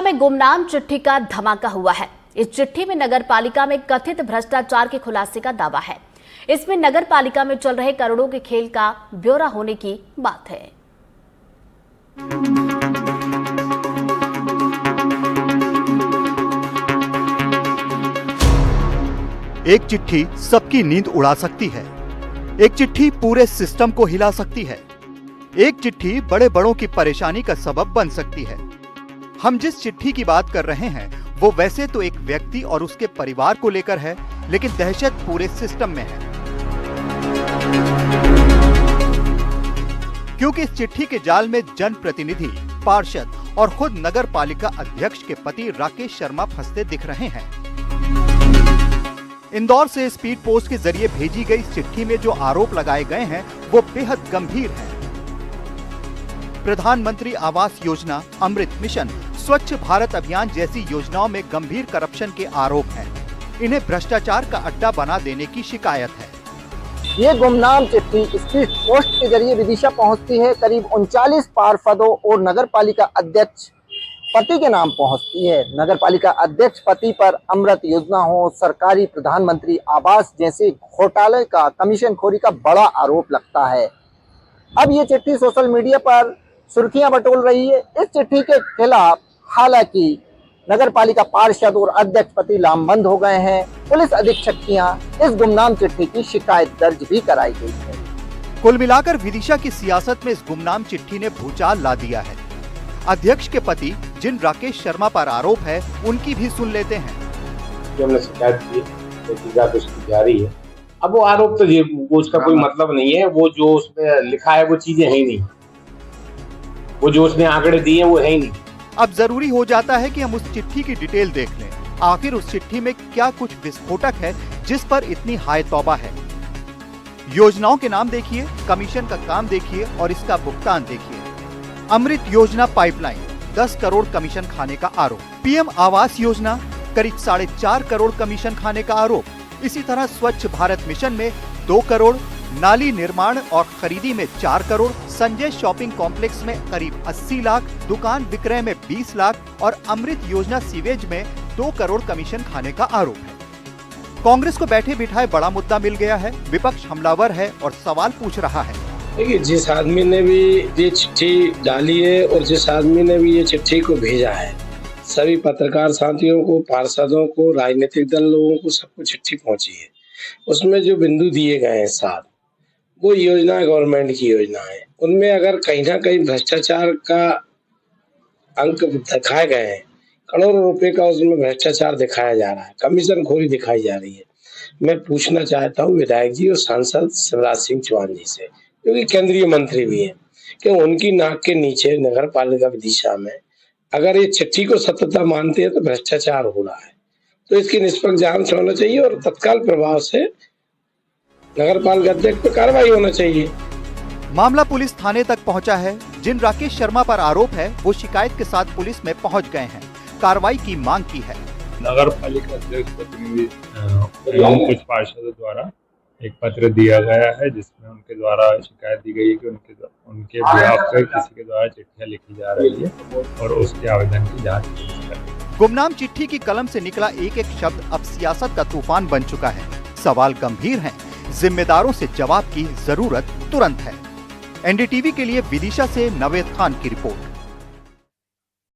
में गुमनाम चिट्ठी का धमाका हुआ है। इस चिट्ठी में नगर पालिका में कथित भ्रष्टाचार के खुलासे का दावा है। इसमें नगर पालिका में चल रहे करोड़ों के खेल का ब्यौरा होने की बात है। एक चिट्ठी सबकी नींद उड़ा सकती है। एक चिट्ठी पूरे सिस्टम को हिला सकती है। एक चिट्ठी बड़े बड़ों की परेशानी का सबब बन सकती है। हम जिस चिट्ठी की बात कर रहे हैं वो वैसे तो एक व्यक्ति और उसके परिवार को लेकर है, लेकिन दहशत पूरे सिस्टम में है। क्योंकि इस चिट्ठी के जाल में जनप्रतिनिधि, पार्षद और खुद नगर पालिका अध्यक्ष के पति राकेश शर्मा फंसते दिख रहे हैं। इंदौर से स्पीड पोस्ट के जरिए भेजी गई चिट्ठी में जो आरोप लगाए गए हैं वो बेहद गंभीर हैं। प्रधानमंत्री आवास योजना, अमृत मिशन, स्वच्छ भारत अभियान जैसी योजनाओं में गंभीर करप्शन के आरोप हैं। इन्हें भ्रष्टाचार का अड्डा बना देने की शिकायत है। ये गुमनाम चिट्ठी स्पीड पोस्ट के जरिए विदिशा पहुंचती है। करीब 39 पार्षदों और नगर पालिका अध्यक्ष पति के नाम पहुंचती है। नगर पालिका अध्यक्ष पति पर अमृत योजना हो, सरकारी प्रधानमंत्री आवास जैसे घोटाले का, कमीशनखोरी का बड़ा आरोप लगता है। अब ये चिट्ठी सोशल मीडिया पर सुर्खियां बटोर रही है। इस चिट्ठी के खिलाफ हालांकि नगर पालिका पार्षद और अध्यक्ष पति लामबंद हो गए हैं। पुलिस अधीक्षक की यहाँ इस गुमनाम चिट्ठी की शिकायत दर्ज भी कराई गई है। कुल मिलाकर विदिशा की सियासत में इस गुमनाम चिट्ठी ने भूचाल ला दिया है। अध्यक्ष के पति जिन राकेश शर्मा पर आरोप है उनकी भी सुन लेते हैं। जो हमने शिकायत की तहकीकात उसकी जारी है। अब वो आरोप तो वो उसका कोई मतलब नहीं है। वो जो उसमें लिखा है वो चीजें है ही नहीं। वो जो उसने आंकड़े दिए वो है ही नहीं। अब जरूरी हो जाता है कि हम उस चिट्ठी की डिटेल देख लें। आखिर उस चिट्ठी में क्या कुछ विस्फोटक है जिस पर इतनी हाय तौबा है। योजनाओं के नाम देखिए, कमीशन का काम देखिए और इसका भुगतान देखिए। अमृत योजना पाइपलाइन 10 करोड़ कमीशन खाने का आरोप। पीएम आवास योजना करीब 4.5 करोड़ कमीशन खाने का आरोप। इसी तरह स्वच्छ भारत मिशन में 2 करोड़, नाली निर्माण और खरीदी में 4 करोड़, संजय शॉपिंग कॉम्प्लेक्स में करीब 80 लाख, दुकान विक्रय में 20 लाख और अमृत योजना सीवेज में 2 करोड़ कमीशन खाने का आरोप है। कांग्रेस को बैठे बिठाए बड़ा मुद्दा मिल गया है। विपक्ष हमलावर है और सवाल पूछ रहा है। देखिए, जिस आदमी ने भी ये चिट्ठी डाली है और जिस आदमी ने भी ये चिट्ठी को भेजा है, सभी पत्रकार साथियों को, पार्षदों को, राजनीतिक दल लोगों को सबको चिट्ठी पहुंची है। उसमें जो बिंदु दिए गए हैं साथ, वो योजना गवर्नमेंट की योजना है। उनमें अगर कहीं ना कहीं भ्रष्टाचार का अंक दिखाए गए हैं, करोड़ों रुपए का उसमें भ्रष्टाचार दिखाया जा रहा है, कमीशनखोरी दिखाई जा रही है। मैं पूछना चाहता हूँ विधायक जी और सांसद शिवराज सिंह चौहान जी से, जो कि केंद्रीय मंत्री भी हैं, कि उनकी नाक के नीचे नगर पालिका विदिशा में अगर ये चिट्ठी को सत्यता मानते हैं तो भ्रष्टाचार हो रहा है, तो इसकी निष्पक्ष जांच होना चाहिए और तत्काल प्रभाव से नगर पालिका अध्यक्ष पर कार्रवाई होना चाहिए। मामला पुलिस थाने तक पहुंचा है। जिन राकेश शर्मा पर आरोप है वो शिकायत के साथ पुलिस में पहुंच गए हैं। कार्रवाई की मांग की है। नगर पालिका अध्यक्ष प्रतिनिधि एवं कुछ पार्षदों द्वारा एक पत्र दिया गया है जिसमें उनके द्वारा शिकायत दी गई है कि उनके बिहाफ पे किसी के द्वारा चिट्ठियां लिखी जा रही है और उसके आवेदन की जांच की जा रही है। गुमनाम चिट्ठी की कलम से निकला एक एक शब्द अब सियासत का तूफान बन चुका है। सवाल गंभीर हैं, जिम्मेदारों से जवाब की जरूरत तुरंत है। एनडीटीवी के लिए विदिशा से नवेद खान की रिपोर्ट।